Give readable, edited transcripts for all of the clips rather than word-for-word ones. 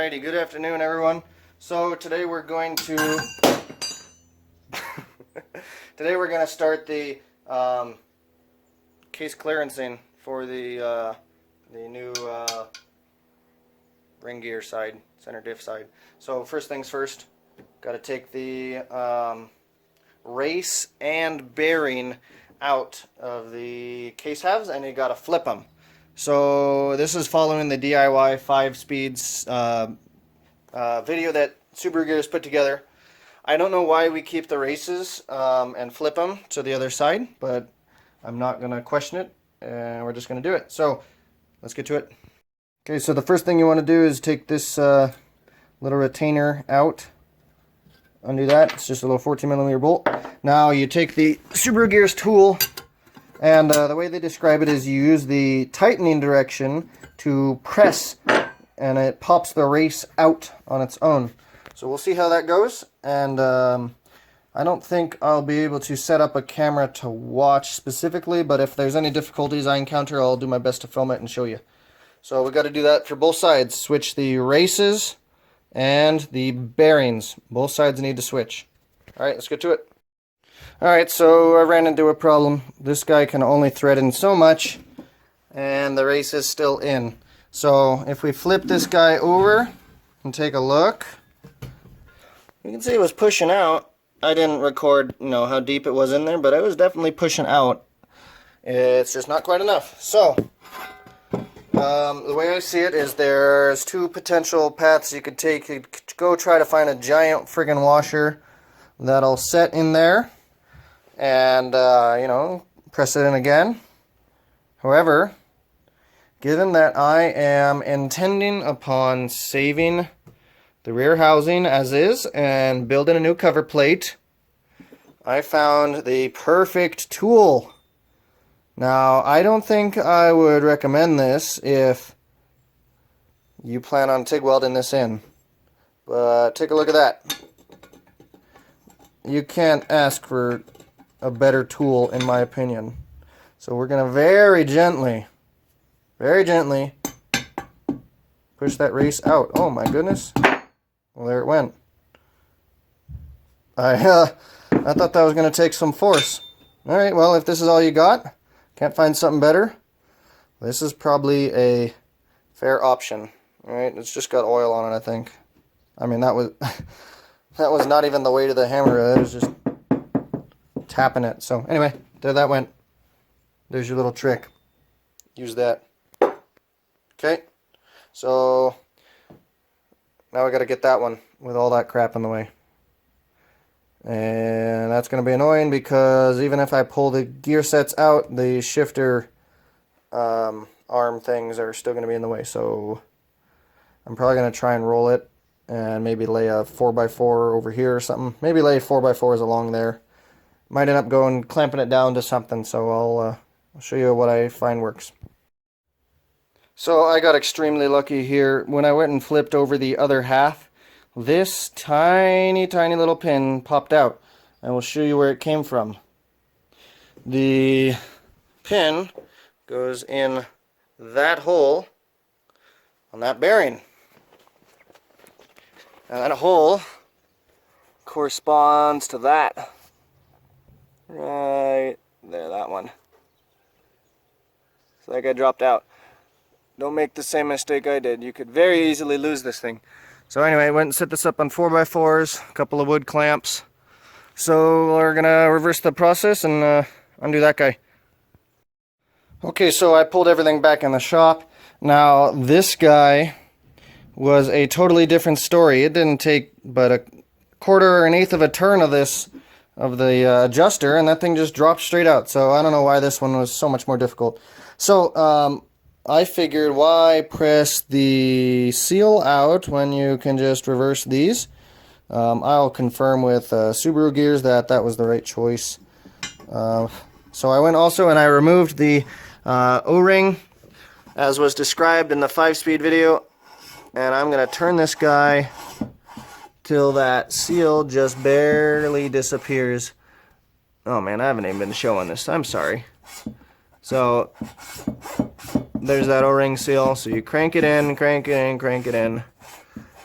Alrighty, good afternoon everyone. So today we're going to start the case clearancing for the new ring gear side, center diff side. So first things first, got to take the race and bearing out of the case halves, and you got to flip them. So this is following the DIY 5 speeds video that Subaru Gear has put together. I don't know why we keep the races and flip them to the other side, but I'm not going to question it, and we're just going to do it. So let's get to it. Okay, so the first thing you want to do is take this little retainer out. Undo that. It's just a little 14mm bolt. Now you take the Subaru Gears tool, and the way they describe it is you use the tightening direction to press, and it pops the race out on its own. So we'll see how that goes, and I don't think I'll be able to set up a camera to watch specifically, but if there's any difficulties I encounter, I'll do my best to film it and show you. So we got to do that for both sides. Switch the races and the bearings. Both sides need to switch. Alright, let's get to it. Alright, so I ran into a problem. This guy can only thread in so much, and the race is still in. So if we flip this guy over and take a look, you can see it was pushing out. I didn't record, how deep it was in there, but it was definitely pushing out. It's just not quite enough. So the way I see it is there's two potential paths you could take. You could go try to find a giant friggin' washer that'll set in there and, press it in again. However, given that I am intending upon saving the rear housing as is and building a new cover plate, I found the perfect tool. Now, I don't think I would recommend this if you plan on TIG welding this in, but take a look at that. You can't ask for a better tool, in my opinion. So we're going to very gently push that race out. Oh my goodness. Well, there it went. I thought that was going to take some force. Alright, well, if this is all you got, can't find something better, this is probably a fair option. Alright, it's just got oil on it, I think. I mean, that was that was not even the weight of the hammer, that was just tapping it. So anyway, there that went. There's your little trick. Use that. Okay, so now we got to get that one with all that crap in the way. And that's going to be annoying because even if I pull the gear sets out, the shifter arm things are still going to be in the way. So I'm probably going to try and roll it and maybe lay a 4x4 over here or something. Maybe lay 4x4s along there. Might end up going clamping it down to something, so I'll show you what I find works. So I got extremely lucky here. When I went and flipped over the other half, this tiny little pin popped out. I will show you where it came from. The pin goes in that hole on that bearing. And that hole corresponds to that. Right there, that one. So that guy dropped out. Don't make the same mistake I did. You could very easily lose this thing. So anyway, I went and set this up on 4x4s, a couple of wood clamps. So we're gonna reverse the process and undo that guy. Okay, so I pulled everything back in the shop. Now this guy was a totally different story. It didn't take but a quarter or an eighth of a turn of the adjuster, and that thing just dropped straight out. So I don't know why this one was so much more difficult. So I figured, why press the seal out when you can just reverse these? I'll confirm with Subaru Gears that that was the right choice. So I went also and I removed the O-ring as was described in the 5-speed video, and I'm going to turn this guy till that seal just barely disappears. Oh man, I haven't even been showing this. I'm sorry. So there's that O-ring seal. So you crank it in, crank it in, crank it in.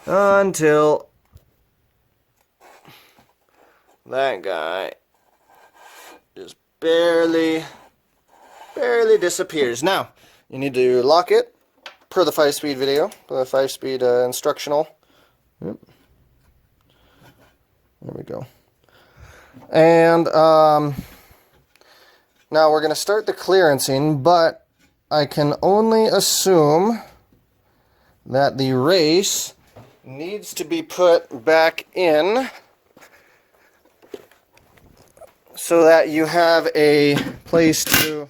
until that guy just barely disappears. Now, you need to lock it per the 5-speed video, the 5-speed instructional. Yep. There we go. And now we're going to start the clearancing, but I can only assume that the race needs to be put back in so that you have a place to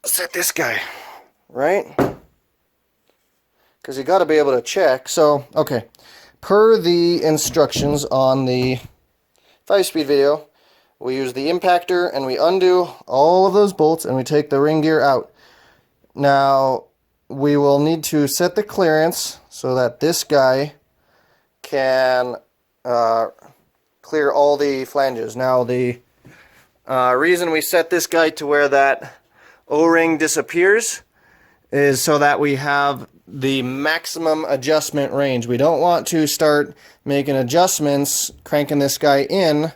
set this guy, right? Because you got to be able to check. So, okay, per the instructions on the 5-speed video, we use the impactor and we undo all of those bolts and we take the ring gear out. Now, we will need to set the clearance so that this guy can clear all the flanges. Now, the reason we set this guy to where that O-ring disappears is so that we have the maximum adjustment range. We don't want to start making adjustments, cranking this guy in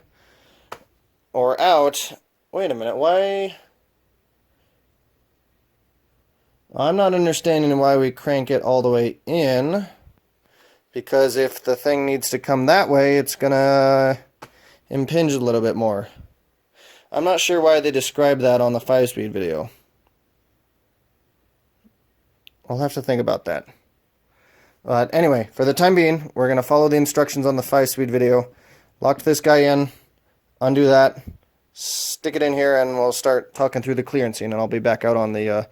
or out. Wait a minute, why? I'm not understanding why we crank it all the way in, because if the thing needs to come that way, it's gonna impinge a little bit more. I'm not sure why they described that on the 5-speed video. I'll have to think about that. But anyway, for the time being, we're going to follow the instructions on the 5-speed video. Lock this guy in, undo that, stick it in here, and we'll start talking through the clearancing, and I'll be back out on the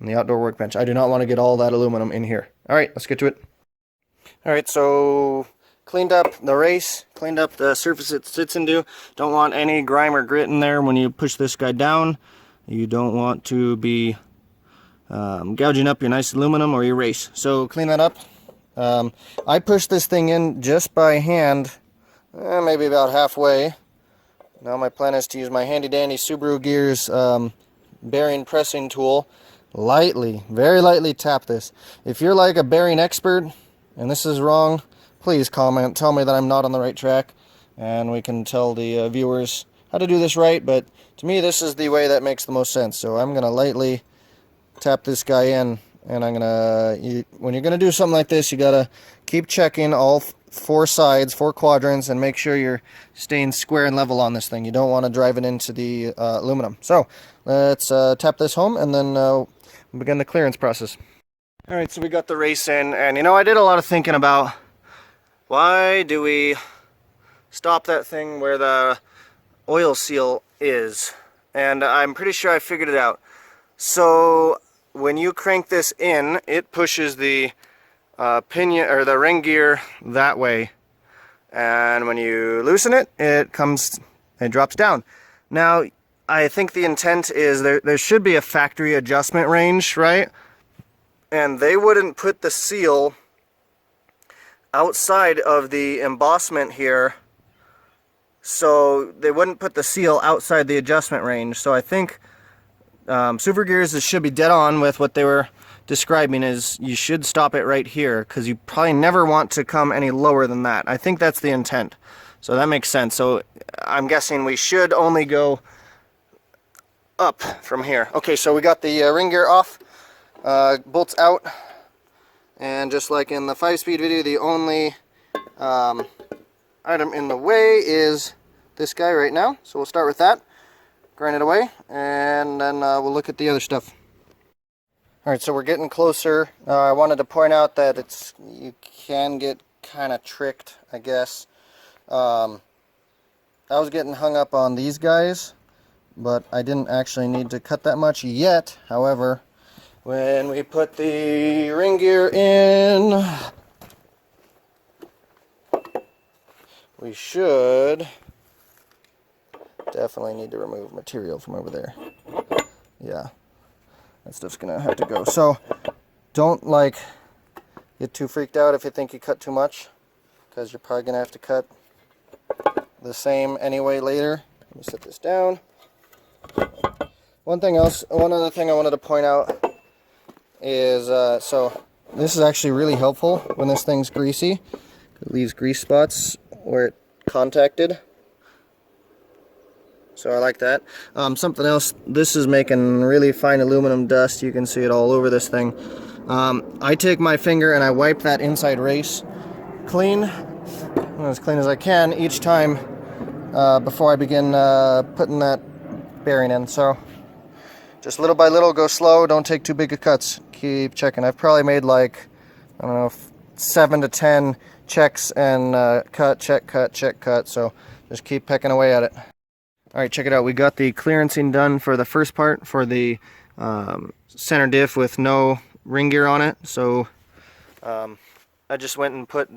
outdoor workbench. I do not want to get all that aluminum in here. Alright, let's get to it. Alright, so cleaned up the race, cleaned up the surface it sits into. Don't want any grime or grit in there when you push this guy down. You don't want to be gouging up your nice aluminum or your race. So clean that up. I pushed this thing in just by hand, maybe about halfway. Now my plan is to use my handy dandy Subaru Gears bearing pressing tool. Lightly, very lightly tap this. If you're like a bearing expert and this is wrong, please comment, tell me that I'm not on the right track, and we can tell the viewers how to do this right. But to me, this is the way that makes the most sense. So I'm going to lightly tap this guy in, and I'm gonna, when you're gonna do something like this, you gotta keep checking all four sides, 4 quadrants, and make sure you're staying square and level on this thing. You don't want to drive it into the aluminum. So let's tap this home, and then begin the clearance process. Alright, so we got the race in, and you know, I did a lot of thinking about why do we stop that thing where the oil seal is, and I'm pretty sure I figured it out. So when you crank this in, it pushes the pinion or the ring gear that way, and when you loosen it, it drops down. Now, I think the intent is there should be a factory adjustment range, right? And they wouldn't put the seal outside of the embossment here, so they wouldn't put the seal outside the adjustment range. So I think Subaru Gears should be dead on with what they were describing, is you should stop it right here, because you probably never want to come any lower than that. I think that's the intent. So that makes sense. So I'm guessing we should only go up from here. Okay, so we got the ring gear off, bolts out, and just like in the 5-speed video, the only item in the way is this guy right now. So we'll start with that. Grind it away, and then we'll look at the other stuff. Alright, so we're getting closer. I wanted to point out that you can get kind of tricked, I guess. I was getting hung up on these guys, but I didn't actually need to cut that much yet. However, when we put the ring gear in, we should definitely need to remove material from over there. Yeah, that stuff's gonna have to go. So don't get too freaked out if you think you cut too much, because you're probably gonna have to cut the same anyway later. Let me set this down. One other thing I wanted to point out, is, so this is actually really helpful when this thing's greasy. It leaves grease spots where it contacted. So I like that. Something else, this is making really fine aluminum dust. You can see it all over this thing. I take my finger and I wipe that inside race clean, as clean as I can each time before I begin putting that bearing in. So just little by little, go slow, don't take too big of cuts. Keep checking. I've probably made like, I don't know, 7 to 10 checks and cut, check, cut, check, cut. So just keep pecking away at it. Alright, check it out. We got the clearancing done for the first part, for the center diff with no ring gear on it. So I just went and put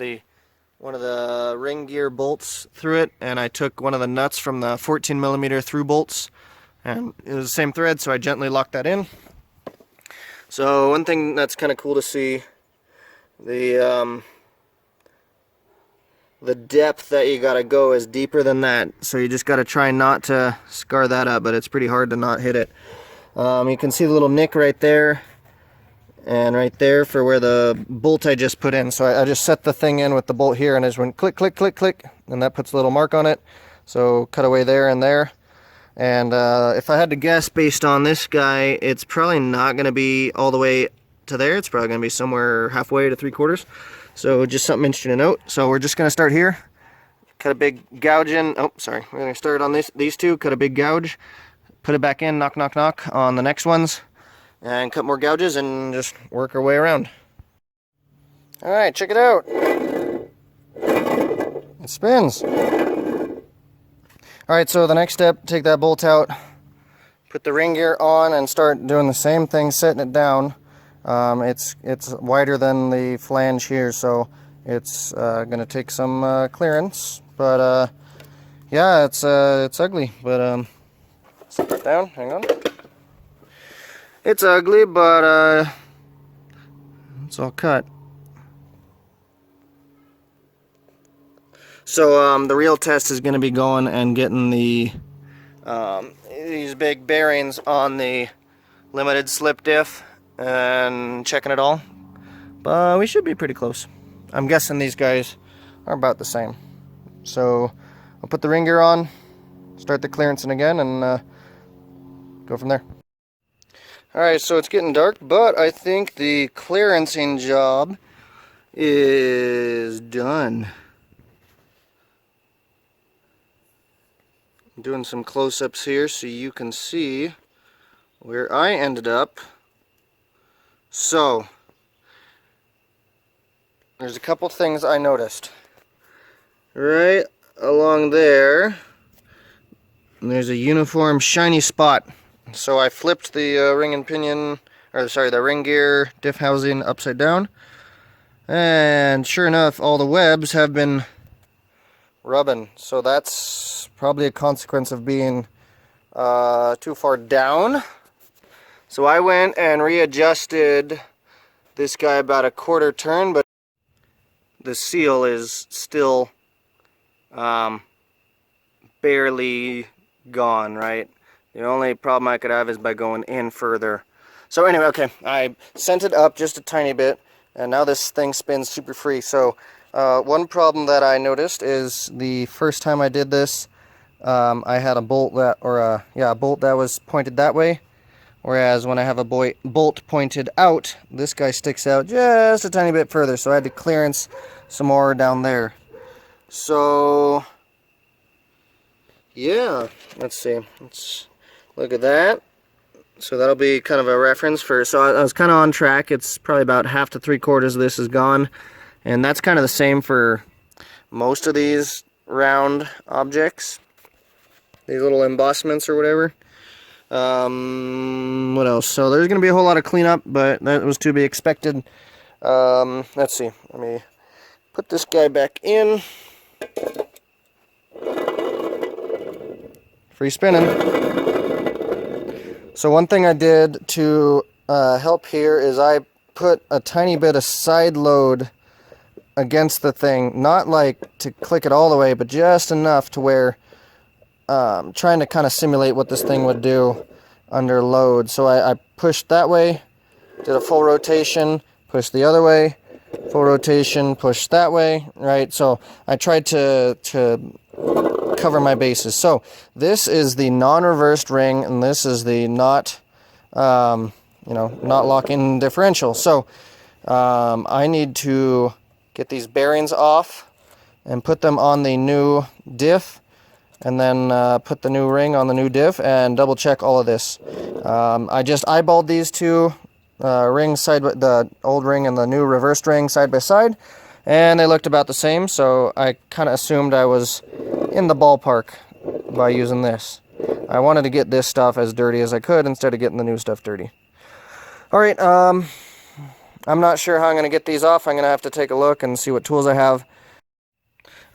one of the ring gear bolts through it, and I took one of the nuts from the 14mm through bolts, and it was the same thread, so I gently locked that in. So one thing that's kind of cool to see, the depth that you gotta go is deeper than that, so you just gotta try not to scar that up, but it's pretty hard to not hit it. You can see the little nick right there and right there for where the bolt I just put in. So I just set the thing in with the bolt here, and I just went click, click, click, click, and that puts a little mark on it. So cut away there and there. And if I had to guess based on this guy, it's probably not going to be all the way to there. It's probably going to be somewhere halfway to 3/4. So just something interesting to note. So we're just going to start here. Cut a big gouge in. Oh, sorry. We're going to start on these two. Cut a big gouge. Put it back in. Knock, knock, knock on the next ones. And cut more gouges and just work our way around. Alright, check it out. It spins. Alright, so the next step, take that bolt out, put the ring gear on, and start doing the same thing, setting it down. It's wider than the flange here, so it's going to take some clearance. But yeah, it's ugly. But set that down. Hang on. It's ugly, but it's all cut. So the real test is going to be going and getting these big bearings on the limited slip diff and checking it all. But we should be pretty close. I'm guessing these guys are about the same. So I'll put the ring gear on, start the clearancing again, and go from there. Alright, so it's getting dark, but I think the clearancing job is done. I'm doing some close-ups here so you can see where I ended up. So, there's a couple things I noticed. Right along there, there's a uniform shiny spot. So I flipped the ring and pinion, or sorry, the ring gear diff housing upside down, and sure enough, all the webs have been rubbing. So that's probably a consequence of being too far down. So I went and readjusted this guy about a 1/4 turn, but the seal is still barely gone, right? The only problem I could have is by going in further. So anyway, okay, I sent it up just a tiny bit, and now this thing spins super free. So one problem that I noticed is the first time I did this, I had a bolt that, a bolt that was pointed that way, whereas when I have a bolt pointed out, this guy sticks out just a tiny bit further. So I had to clearance some more down there. So yeah, let's see. Let's look at that. So that'll be kind of a reference for, so I was kind of on track. It's probably about 1/2 to 3/4 of this is gone. And that's kind of the same for most of these round objects. These little embossments or whatever. What else? So there's going to be a whole lot of cleanup, but that was to be expected. Let's see. Let me put this guy back in. Free spinning. So one thing I did to help here is I put a tiny bit of side load against the thing, not like to click it all the way, but just enough to where trying to kind of simulate what this thing would do under load. So I pushed that way did a full rotation, pushed the other way, full rotation, pushed that way, right? So I tried to cover my bases. So this is the non-reversed ring, and this is the not not lock-in differential. So I need to get these bearings off and put them on the new diff, and then put the new ring on the new diff and double check all of this. I just eyeballed these two rings, the old ring and the new reversed ring side by side, and they looked about the same, so I kind of assumed I was in the ballpark by using this. I wanted to get this stuff as dirty as I could instead of getting the new stuff dirty. Alright, I'm not sure how I'm going to get these off. I'm going to have to take a look and see what tools I have.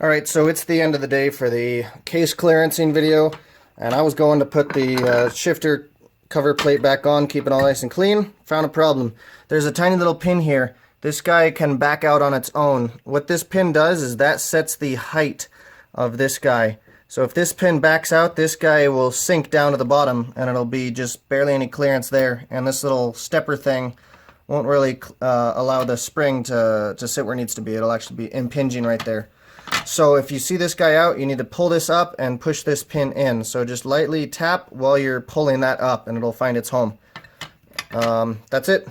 Alright, so it's the end of the day for the case clearancing video, and I was going to put the shifter cover plate back on, keep it all nice and clean. Found a problem. There's a tiny little pin here. This guy can back out on its own. What this pin does is that sets the height of this guy. So if this pin backs out, this guy will sink down to the bottom, and it'll be just barely any clearance there. And this little stepper thing won't really allow the spring to sit where it needs to be. It'll actually be impinging right there. So if you see this guy out, you need to pull this up and push this pin in. So just lightly tap while you're pulling that up, and it'll find its home. That's it.